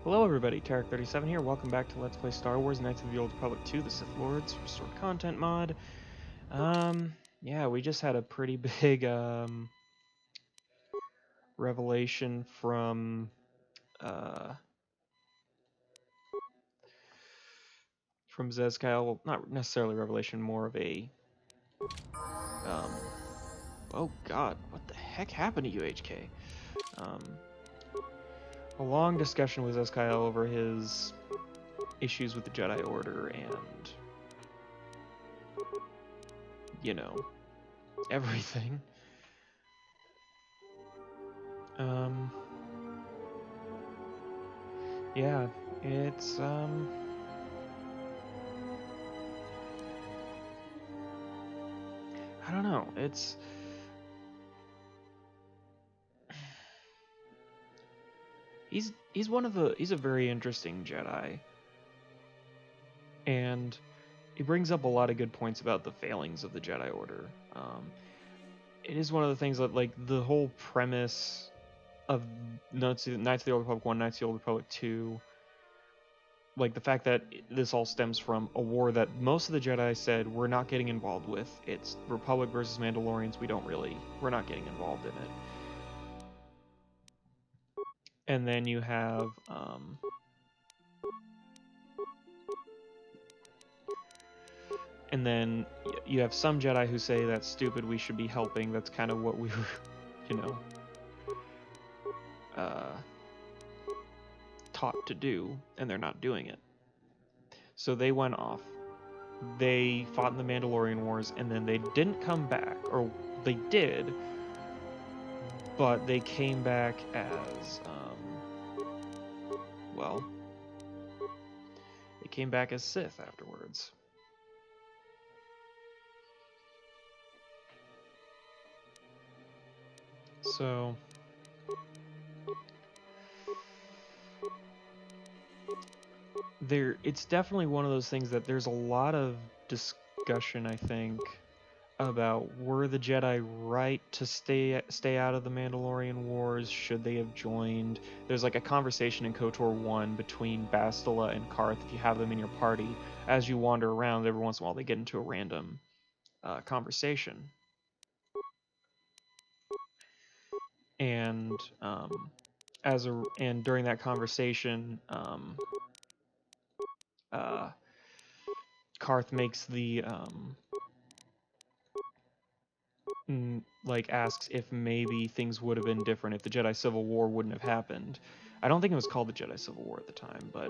Hello everybody, Tarek37 here. Welcome back to Let's Play Star Wars Knights of the Old Republic 2, the Sith Lords Restored Content mod. Yeah, we just had a pretty big, revelation from Zez-Kyle. Well, not necessarily revelation, more of a, um, oh god, what the heck happened to you, HK? A long discussion with Zez-Kyle over his issues with the Jedi Order and, you know, everything. Yeah, it's, I don't know, he's one of the, he's a very interesting Jedi, and he brings up a lot of good points about the failings of the Jedi Order. It is one of the things that, like, the whole premise of Knights of the Old Republic 1, Knights of the Old Republic 2, like the fact that this all stems from a war that most of the Jedi said we're not getting involved with. It's Republic versus Mandalorians. We're not getting involved in it. And then you have, and then you have some Jedi who say that's stupid, we should be helping. That's kind of what we were, you know, taught to do, and they're not doing it. So they went off. They fought in the Mandalorian Wars, and then they didn't come back, or they did, but they came back as, well, they came back as Sith afterwards. So it's definitely one of those things that there's a lot of discussion, I think, about were the Jedi right to stay out of the Mandalorian Wars? Should they have joined? There's like a conversation in KOTOR 1 between Bastila and Karth, if you have them in your party. As you wander around, every once in a while they get into a random conversation. And during that conversation, Karth makes the like asks if maybe things would have been different if the Jedi Civil War wouldn't have happened. I don't think it was called the Jedi Civil War at the time, but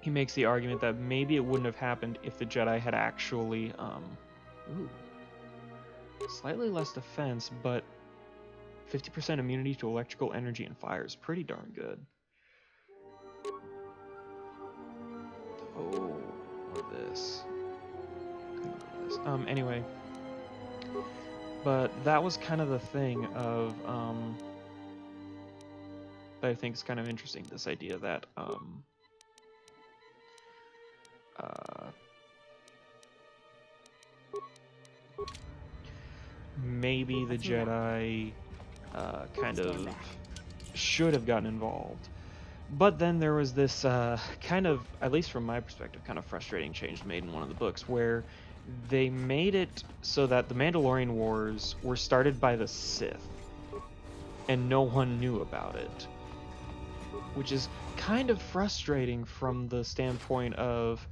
he makes the argument that maybe it wouldn't have happened if the Jedi had actually slightly less defense, but 50% immunity to electrical energy and fire is pretty darn good. Oh, what this? Anyway, but that was kind of the thing of that I think is kind of interesting. This idea that maybe the Jedi kind of should have gotten involved. But then there was this kind of, at least from my perspective, kind of frustrating change made in one of the books where they made it so that the Mandalorian Wars were started by the Sith and no one knew about it, which is kind of frustrating from the standpoint of,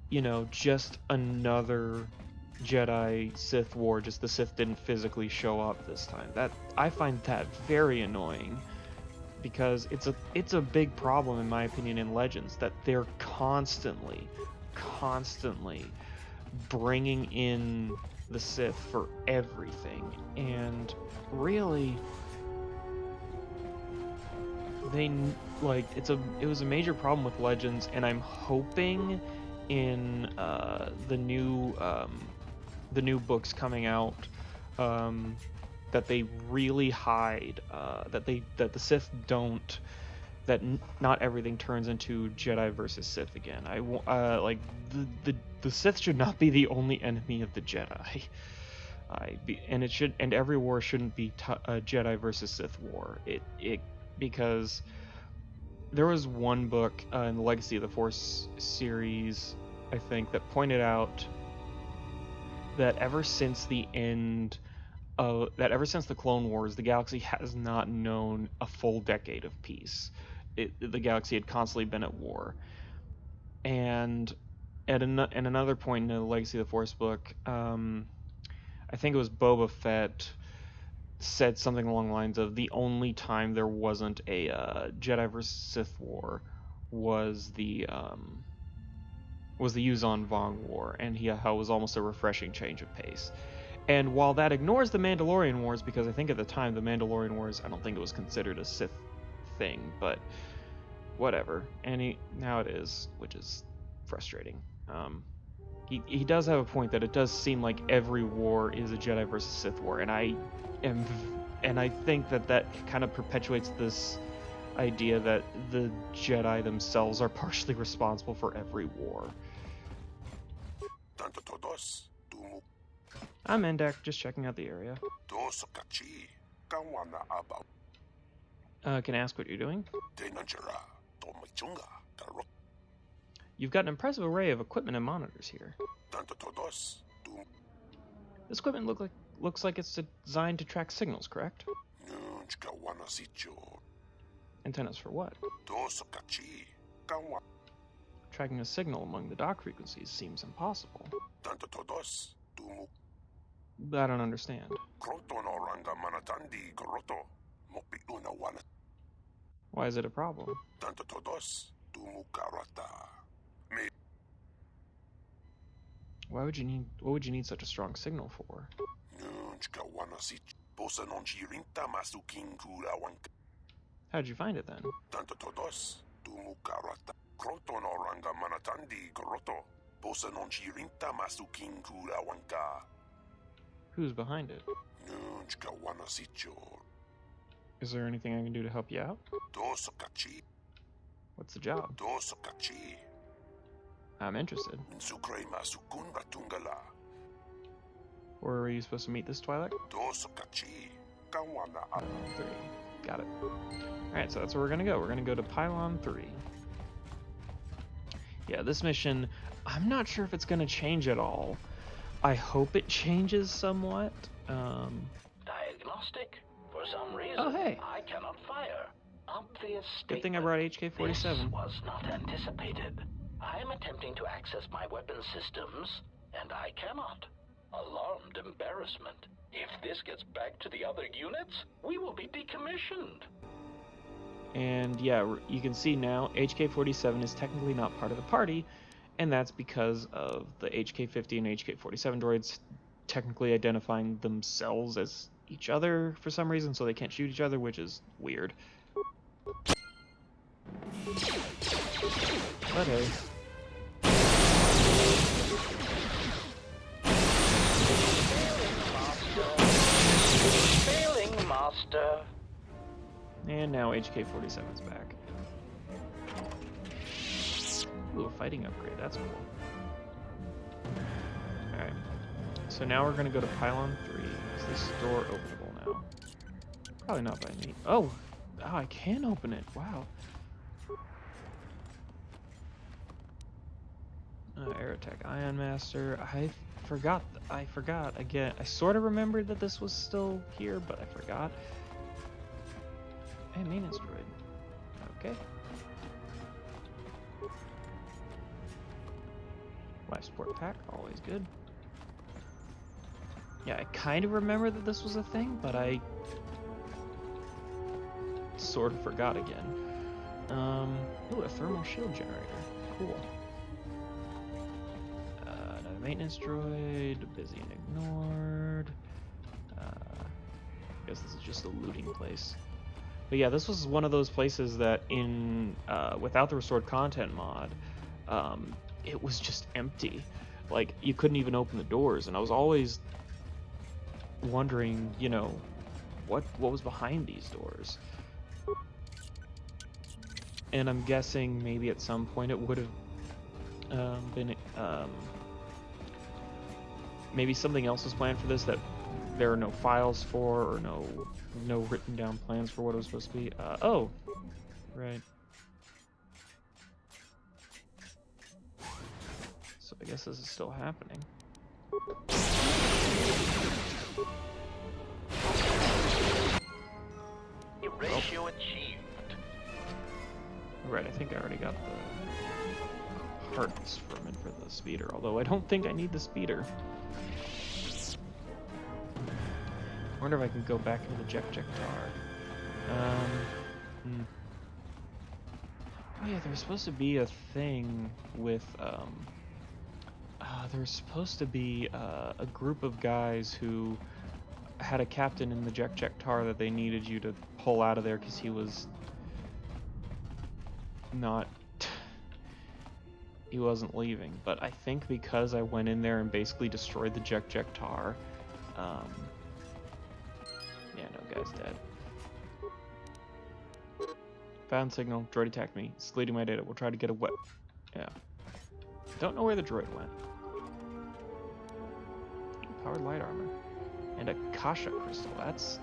you know, just another Jedi Sith war, just the Sith didn't physically show up this time. That I find that very annoying, because it's a big problem in my opinion in Legends that they're constantly bringing in the Sith for everything, and really they like it was a major problem with Legends, and I'm hoping in the new books coming out that they really hide that the Sith don't, that not everything turns into Jedi versus Sith again. Like the Sith should not be the only enemy of the Jedi. And every war shouldn't be a Jedi versus Sith war. It because there was one book in the Legacy of the Force series, I think, that pointed out that ever since the Clone Wars, the galaxy has not known a full decade of peace. The galaxy had constantly been at war. And at another point in the Legacy of the Force book, I think it was Boba Fett said something along the lines of the only time there wasn't a Jedi versus Sith war was the Yuuzhan Vong war, and how it was almost a refreshing change of pace. And while that ignores the Mandalorian Wars, because I think at the time the Mandalorian Wars, I don't think it was considered a Sith thing, but whatever. And now it is, which is frustrating. He does have a point that it does seem like every war is a Jedi versus Sith war, and I think that kind of perpetuates this idea that the Jedi themselves are partially responsible for every war. I'm Endak, just checking out the area. Can I ask what you're doing? You've got an impressive array of equipment and monitors here. This equipment looks like it's designed to track signals, correct? Antennas for what? Tracking a signal among the dock frequencies seems impossible. I don't understand. Why is it a problem? What would you need such a strong signal for? How'd you find it then? Who's behind it? Is there anything I can do to help you out? What's the job? I'm interested. Where are you supposed to meet this Twi'lek? 3. Got it. Alright, so that's where we're gonna go. We're gonna go to Pylon 3. Yeah, this mission, I'm not sure if it's gonna change at all. I hope it changes somewhat. Diagnostic. For some reason, oh, hey. I cannot fire. Obvious Good thing I brought HK-47. This was not anticipated. I am attempting to access my weapon systems, and I cannot. Alarmed embarrassment. If this gets back to the other units, we will be decommissioned. And yeah, you can see now HK-47 is technically not part of the party, and that's because of the HK-50 and HK-47 droids technically identifying themselves as each other for some reason, so they can't shoot each other, which is weird. But hey. Failing master. And now HK-47 is back. Ooh, a fighting upgrade, that's cool. Alright. So now we're gonna go to Pylon 3. Is this door openable now? Probably not by me. Oh! Oh, I can open it. Wow. Aerotech Ion Master. I forgot again. I sort of remembered that this was still here, but I forgot. Hey, maintenance droid. Okay. Life support pack, always good. Yeah, I kind of remember that this was a thing, but I sort of forgot again. Ooh, a thermal shield generator. Cool. Another maintenance droid, busy and ignored. I guess this is just a looting place. But yeah, this was one of those places that in without the restored content mod, it was just empty. Like, you couldn't even open the doors, and I was always wondering, you know, what was behind these doors. And I'm guessing maybe at some point it would have maybe something else was planned for this that there are no files for, or no written down plans for what it was supposed to be. Oh, right. So I guess this is still happening. Ratio achieved. Right, I think I already got the hearts from it for the speeder, although I don't think I need the speeder. I wonder if I can go back into the Jek Tar. Oh yeah, there's supposed to be a thing with, there's supposed to be a group of guys who had a captain in the Jek Tar that they needed you to pull out of there because he was not... he wasn't leaving. But I think because I went in there and basically destroyed the Jek Tar, yeah, no, guy's dead. Found signal. Droid attacked me. It's deleting my data. We'll try to get a wet. Yeah. Don't know where the droid went. Powered light armor. And a Kasha crystal. That's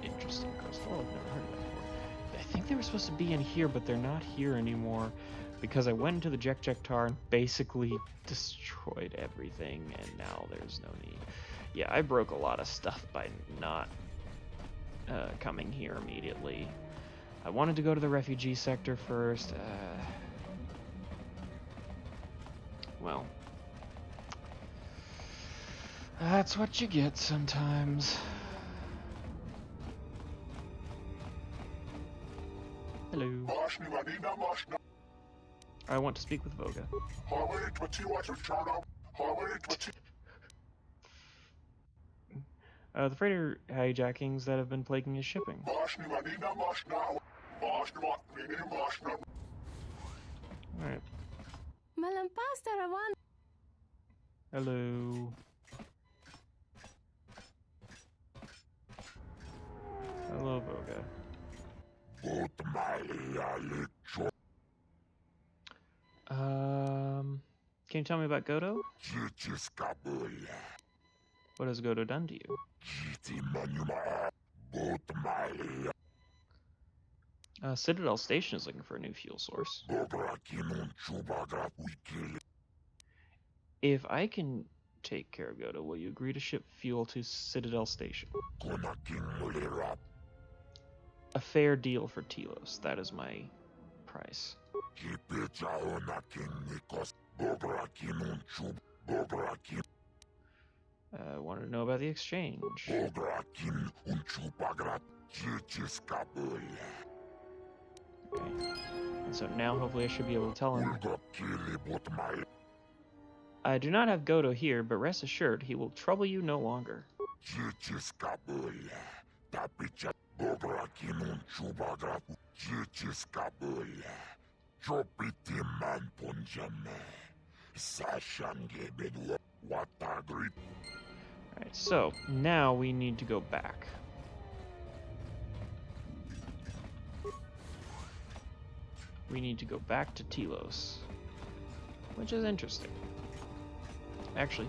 an interesting crystal. I've never heard of that before. I think they were supposed to be in here, but they're not here anymore because I went into the Jek Tar and basically destroyed everything, and now there's no need. Yeah, I broke a lot of stuff by not coming here immediately. I wanted to go to the refugee sector first. Well, that's what you get sometimes. Hello. I want to speak with Voga. The freighter hijackings that have been plaguing his shipping. Alright. Hello. Hello, Voga. Can you tell me about Godo? What has Godo done to you? Citadel Station is looking for a new fuel source. If I can take care of Godo, will you agree to ship fuel to Citadel Station? A fair deal for Telos. That is my price. Wanted to know about the exchange. Okay. And so now hopefully I should be able to tell him. I do not have Godo here, but rest assured he will trouble you no longer. Alright, so now we need to go back. We need to go back to Telos, which is interesting. Actually,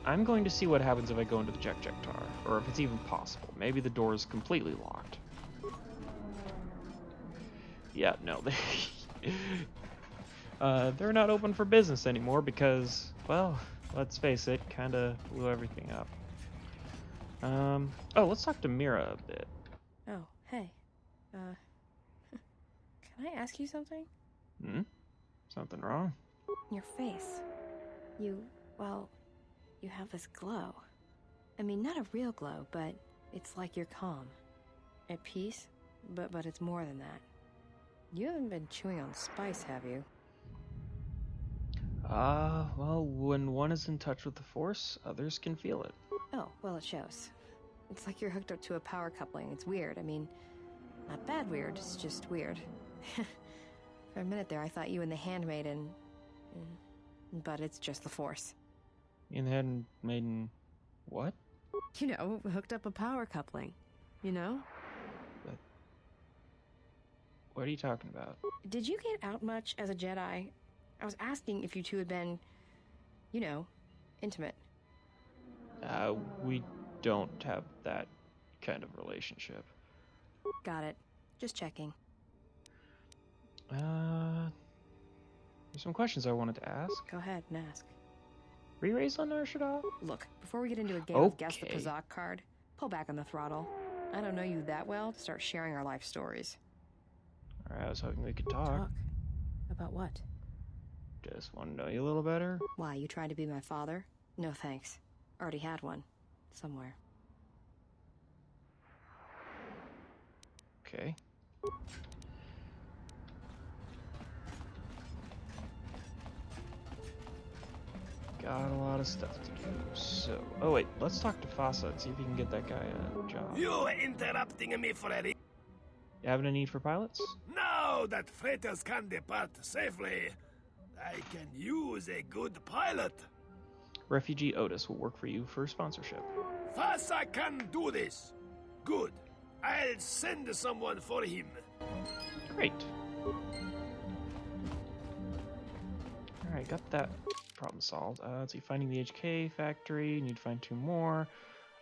I'm going to see what happens if I go into the Jek Tar, or if it's even possible. Maybe the door is completely locked. Yeah, no, they're not open for business anymore because, well, let's face it, kind of blew everything up. Oh, let's talk to Mira a bit. Oh, hey. Can I ask you something? Something wrong? Your face. Well, you have this glow. I mean, not a real glow, but it's like you're calm. At peace, but it's more than that. You haven't been chewing on spice, have you? Well, when one is in touch with the Force, others can feel it. Oh, well, it shows. It's like you're hooked up to a power coupling. It's weird. I mean, not bad weird, it's just weird. For a minute there, I thought you and the Handmaiden... But it's just the Force. In the Handmaiden... what? You know, hooked up a power coupling. You know? But... what are you talking about? Did you get out much as a Jedi? I was asking if you two had been, you know, intimate. We don't have that kind of relationship. Got it. Just checking. There's some questions I wanted to ask. Go ahead and ask. Were you raised on Nar Shaddaa? Look, before we get into a game of Guess the Okay. Pazak card, pull back on the throttle. I don't know you that well to start sharing our life stories. Alright, I was hoping we could talk. Talk? About what? Just want to know you a little better. Why, you trying to be my father? No thanks. Already had one. Somewhere. Okay. Got a lot of stuff to do. So, oh wait, let's talk to Fasa and see if you can get that guy a job. You interrupting me, Freddy? You having a need for pilots? Now that freighters can depart safely, I can use a good pilot. Refugee Otis will work for you for sponsorship. Fasa can do this. Good. I'll send someone for him. Great. Alright, got that problem solved. Let's see, finding the HK factory. Need to find 2 more.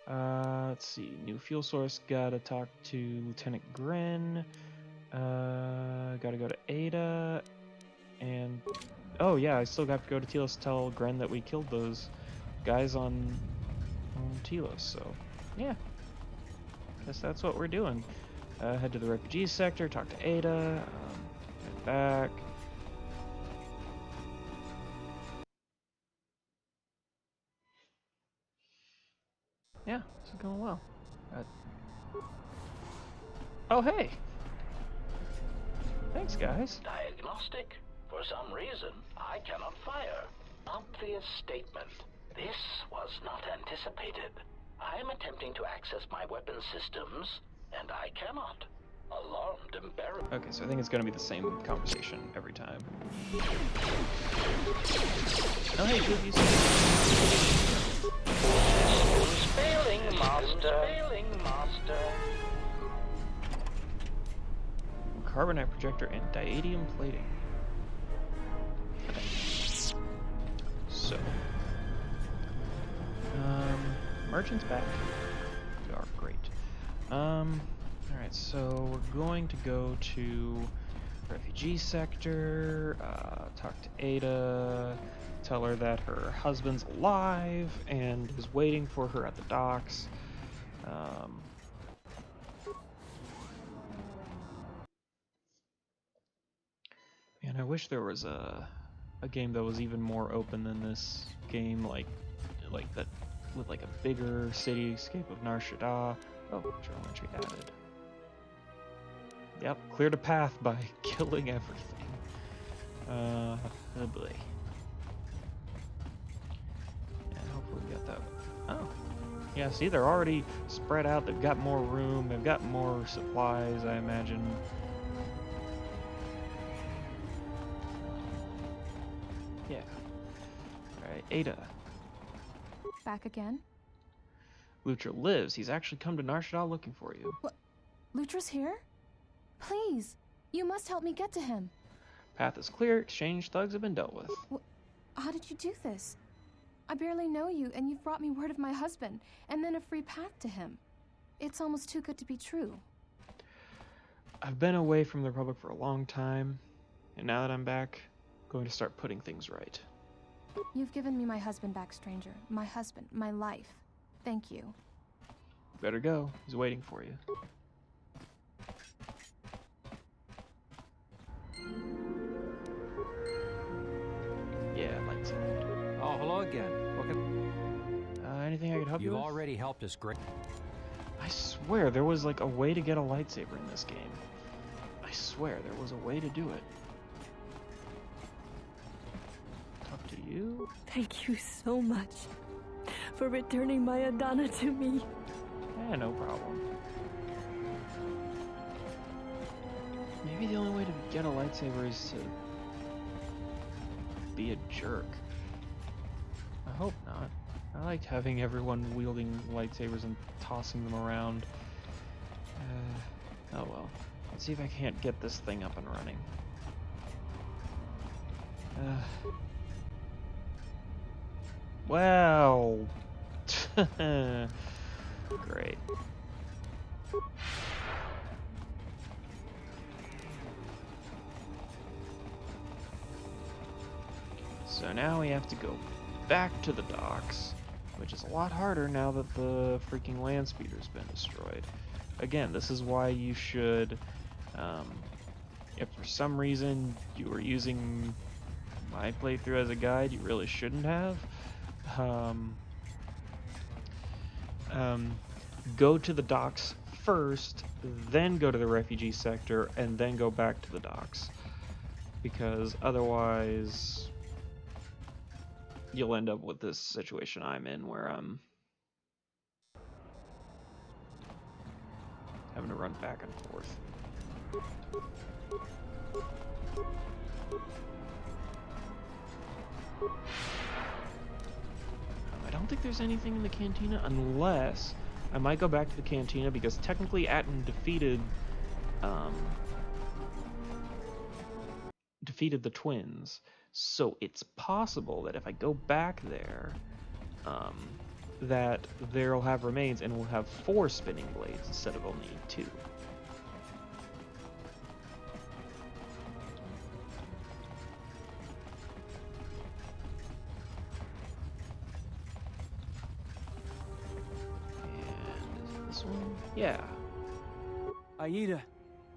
Let's see, new fuel source. Gotta talk to Lieutenant Grin. Gotta go to Ada. And oh yeah, I still got to go to Telos to tell Gren that we killed those guys on Telos. So yeah, guess that's what we're doing. Head to the refugees sector, talk to Ada. Head back. Yeah, this is going well. Oh hey! Thanks, guys. Diagnostic. For some reason, I cannot fire. Obvious statement. This was not anticipated. I am attempting to access my weapon systems, and I cannot. Alarmed, embarrassed. Okay, so I think it's gonna be the same conversation every time. Oh hey, Goofy. Failing, master. Failing, master. Carbonite projector and diadium plating. Okay. So, merchant's back. We are great. All right. So we're going to go to refugee sector. Talk to Ada. Tell her that her husband's alive and is waiting for her at the docks. And I wish there was a game that was even more open than this game, like that, with like a bigger cityscape of Nar Shaddaa. Oh, journal entry added. Yep, cleared a path by killing everything. Oh boy. And hopefully we got that. Oh, yeah. See, they're already spread out. They've got more room. They've got more supplies, I imagine. Yeah. Alright, Ada. Back again? Lucha lives. He's actually come to Nar Shaddaa looking for you. What? Lutra's here? Please, you must help me get to him. Path is clear. Exchange thugs have been dealt with. How did you do this? I barely know you, and you've brought me word of my husband, and then a free path to him. It's almost too good to be true. I've been away from the Republic for a long time, and now that I'm back, I'm going to start putting things right. You've given me my husband back, stranger. My husband, my life. Thank you. Better go. He's waiting for you. Yeah, lights out. Oh, hello again. What can... Anything I could help you You've with? already helped us great. I swear there was like a way to get a lightsaber in this game. I swear there was a way to do it. Talk to you? Thank you so much for returning my Adana to me. Yeah, no problem. Maybe the only way to get a lightsaber is to be a jerk. I hope not. I liked having everyone wielding lightsabers and tossing them around. Oh well. Let's see if I can't get this thing up and running. Well... Great. So now we have to go back to the docks, which is a lot harder now that the freaking land speeder's been destroyed. Again, this is why you should, if for some reason you were using my playthrough as a guide, you really shouldn't have. Go to the docks first, then go to the refugee sector, and then go back to the docks. Because otherwise, you'll end up with this situation I'm in where I'm having to run back and forth. I don't think there's anything in the cantina unless I might go back to the cantina because technically Atten defeated the twins. So it's possible that if I go back there, that they'll have remains and we'll have 4 spinning blades instead of only 2. And is this one? Yeah. Aida,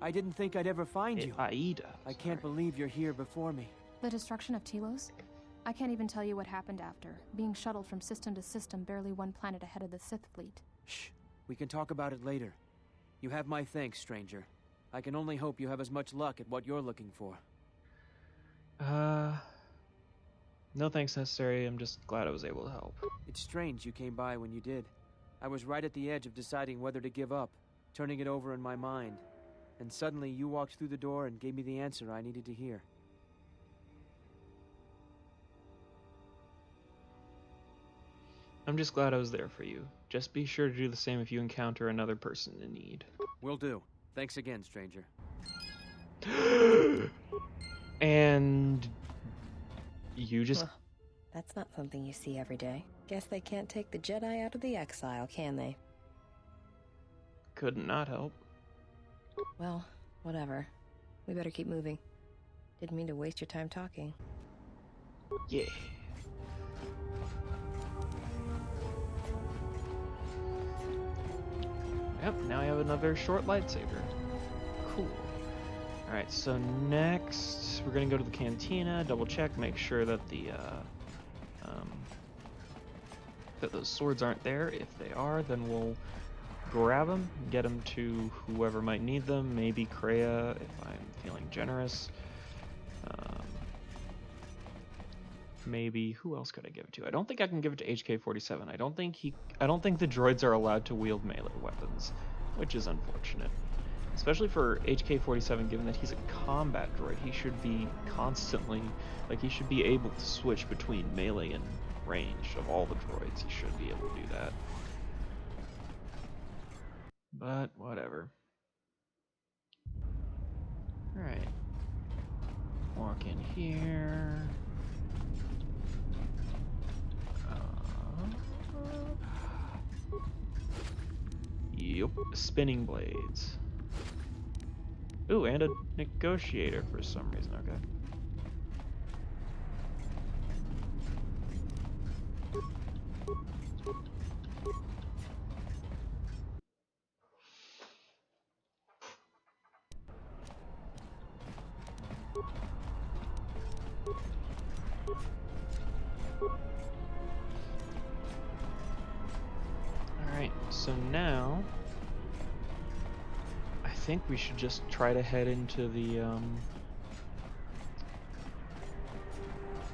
I didn't think I'd ever find you. Aida. I can't believe you're here before me. The destruction of Telos? I can't even tell you what happened after. Being shuttled from system to system, barely one planet ahead of the Sith fleet. Shh. We can talk about it later. You have my thanks, stranger. I can only hope you have as much luck at what you're looking for. No thanks necessary. I'm just glad I was able to help. It's strange you came by when you did. I was right at the edge of deciding whether to give up, turning it over in my mind. And suddenly you walked through the door and gave me the answer I needed to hear. I'm just glad I was there for you. Just be sure to do the same if you encounter another person in need. Will do. Thanks again, stranger. And you just... Well, that's not something you see every day. Guess they can't take the Jedi out of the exile, can they? Could not help. Well, whatever. We better keep moving. Didn't mean to waste your time talking. Yeah. Yep, now I have another short lightsaber. Cool. Alright, so next we're gonna go to the cantina, double check, make sure that that those swords aren't there. If they are, then we'll grab them, get them to whoever might need them, maybe Kreia if I'm feeling generous. Maybe who else could I give it to? I don't think I can give it to HK-47. I don't think the droids are allowed to wield melee weapons, which is unfortunate. Especially for HK-47, given that he's a combat droid, he should be constantly, like, he should be able to switch between melee and range of all the droids. He should be able to do that. But whatever. Alright. Walk in here. Yup, spinning blades. Ooh, and a negotiator for some reason, okay. Alright, so now I think we should just try to head into the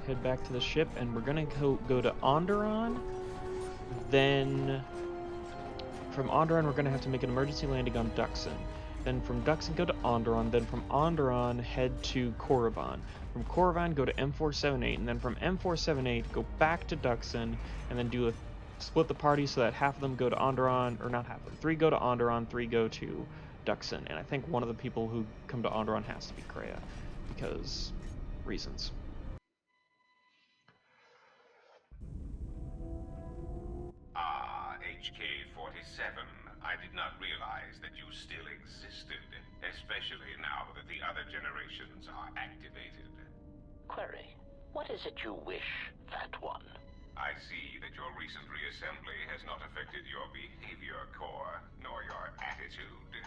head back to the ship, and we're gonna go to Onderon. Then from Onderon we're gonna have to make an emergency landing on Duxon. Then from Duxon go to Onderon. Then from Onderon head to Korriban. From Korriban go to M478, and then from M478 go back to Duxon, and then do a split the party so that half of them go to Onderon, or not half of them, 3 go to Onderon, 3 go to Duxon, and I think one of the people who come to Onderon has to be Kreia, because reasons. HK-47. still existed, especially now that the other generations are activated. Query, what is it you wish, Fat One? I see that your recent reassembly has not affected your behavior core, nor your attitude.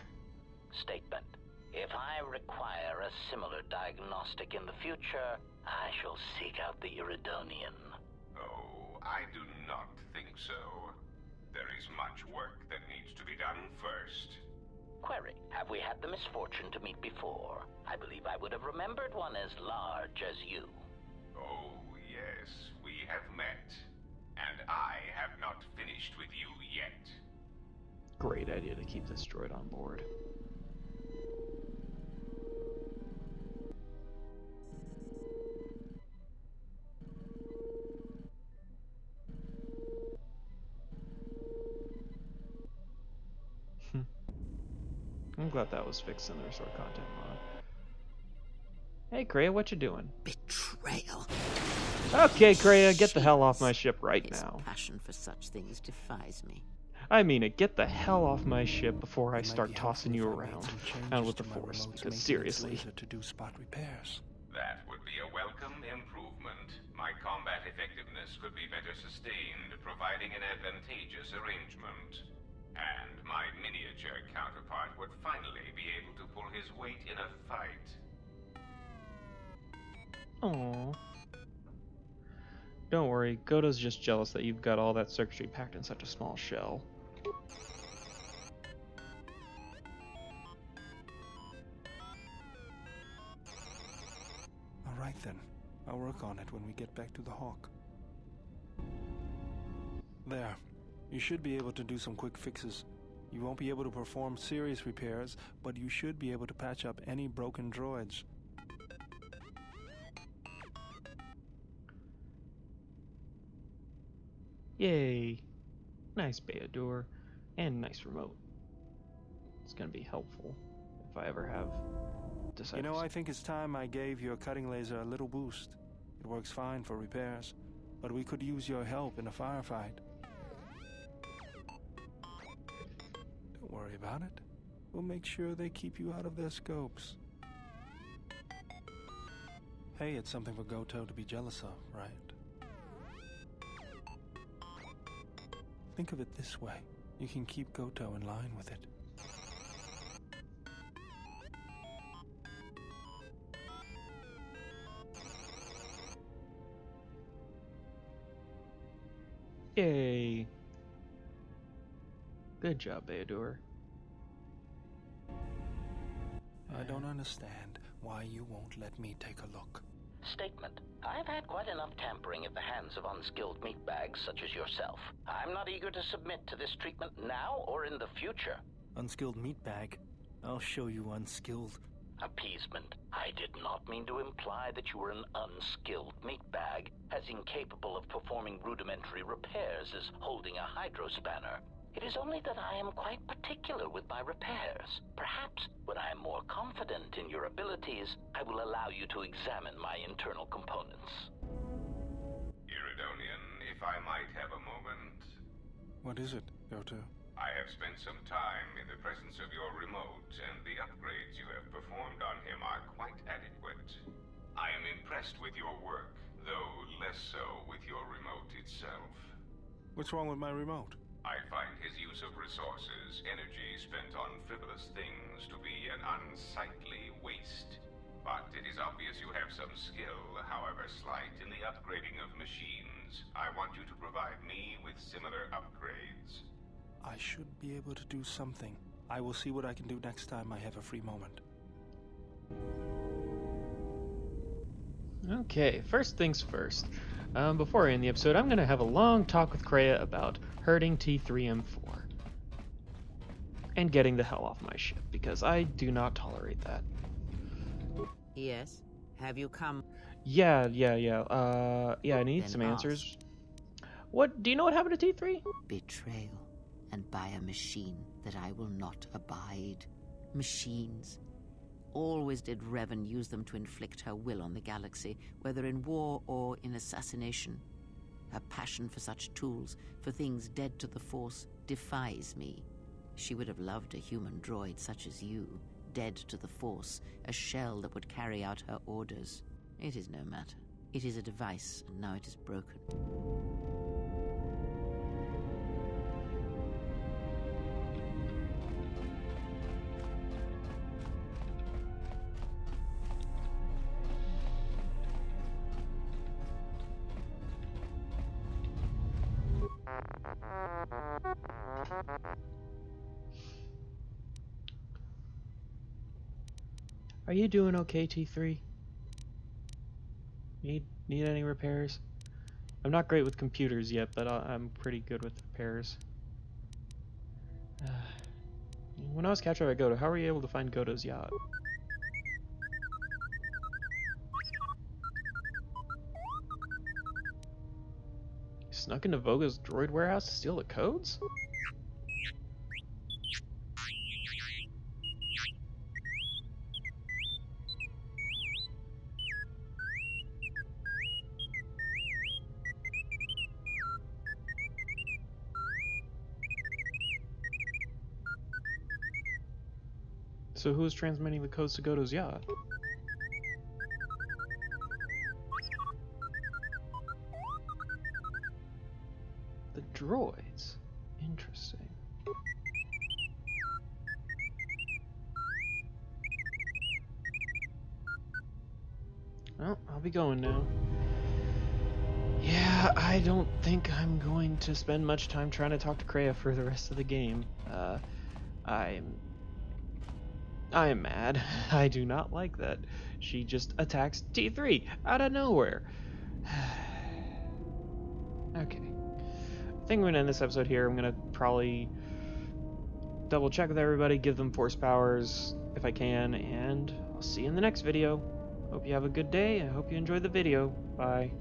Statement. If I require a similar diagnostic in the future, I shall seek out the Iridonian. Oh, I do not think so. There is much work that needs to be done first. Query, have we had the misfortune to meet before? I believe I would have remembered one as large as you. Oh, yes, we have met. And I have not finished with you yet. Great idea to keep this droid on board. I'm glad that was fixed in the Restore Content mod. Hey, Kreia, what you doing? Betrayal. Okay, Kreia, get the hell off my ship right His now. passion for such things defies me. I mean it, get the hell off my ship before I start tossing you around with the Force, because seriously. To do spot repairs. That would be a welcome improvement. My combat effectiveness could be better sustained, providing an advantageous arrangement. And my miniature counterpart would finally be able to pull his weight in a fight. Aww. Don't worry, Goto's just jealous that you've got all that circuitry packed in such a small shell. Alright then. I'll work on it when we get back to the Hawk. There. You should be able to do some quick fixes. You won't be able to perform serious repairs, but you should be able to patch up any broken droids. Yay. Nice Beador. And nice remote. It's gonna be helpful if I ever have You know, I think it's time I gave your cutting laser a little boost. It works fine for repairs, but we could use your help in a firefight. Don't worry about it. We'll make sure they keep you out of their scopes. Hey, it's something for Goto to be jealous of, right? Think of it this way. You can keep Goto in line with it. Yay. Good job, Beador. I don't understand why you won't let me take a look. Statement. I've had quite enough tampering at the hands of unskilled meatbags such as yourself. I'm not eager to submit to this treatment now or in the future. Unskilled meatbag? I'll show you unskilled. Appeasement. I did not mean to imply that you were an unskilled meatbag, as incapable of performing rudimentary repairs as holding a hydrospanner. It is only that I am quite particular with my repairs. Perhaps when I am more confident in your abilities, I will allow you to examine my internal components. Iridonian, if I might have a moment. What is it, Goto? I have spent some time in the presence of your remote, and the upgrades you have performed on him are quite adequate. I am impressed with your work, though less so with your remote itself. What's wrong with my remote? I find his use of resources, energy spent on frivolous things, to be an unsightly waste. But it is obvious you have some skill, however slight, in the upgrading of machines. I want you to provide me with similar upgrades. I should be able to do something. I will see what I can do next time I have a free moment. Okay, first things first. Before I end the episode, I'm going to have a long talk with Kreia about hurting T3M4 and getting the hell off my ship, because I do not tolerate that. Yes? Have you come? Yeah, I need Then some ask. answers. What, do you know what happened to T3? Betrayal, and by a machine that I will not abide. Machines. Always did Revan use them to inflict her will on the galaxy, whether in war or in assassination. Her passion for such tools, for things dead to the Force, defies me. She would have loved a human droid such as you, dead to the Force, a shell that would carry out her orders. It is no matter. It is a device, and now it is broken. Are you doing okay, T3? Need any repairs? I'm not great with computers yet, but I'm pretty good with repairs. When I was captured by Goto, how were you able to find Goto's yacht? You snuck into Voga's droid warehouse to steal the codes? So who is transmitting the codes to Goto's yacht? The droids. Interesting. Well, I'll be going now. Yeah, I don't think I'm going to spend much time trying to talk to Kreia for the rest of the game. I am mad. I do not like that she just attacks T3 out of nowhere. Okay. I think we're going to end this episode here. I'm going to probably double check with everybody, give them force powers if I can, and I'll see you in the next video. Hope you have a good day. I hope you enjoyed the video. Bye.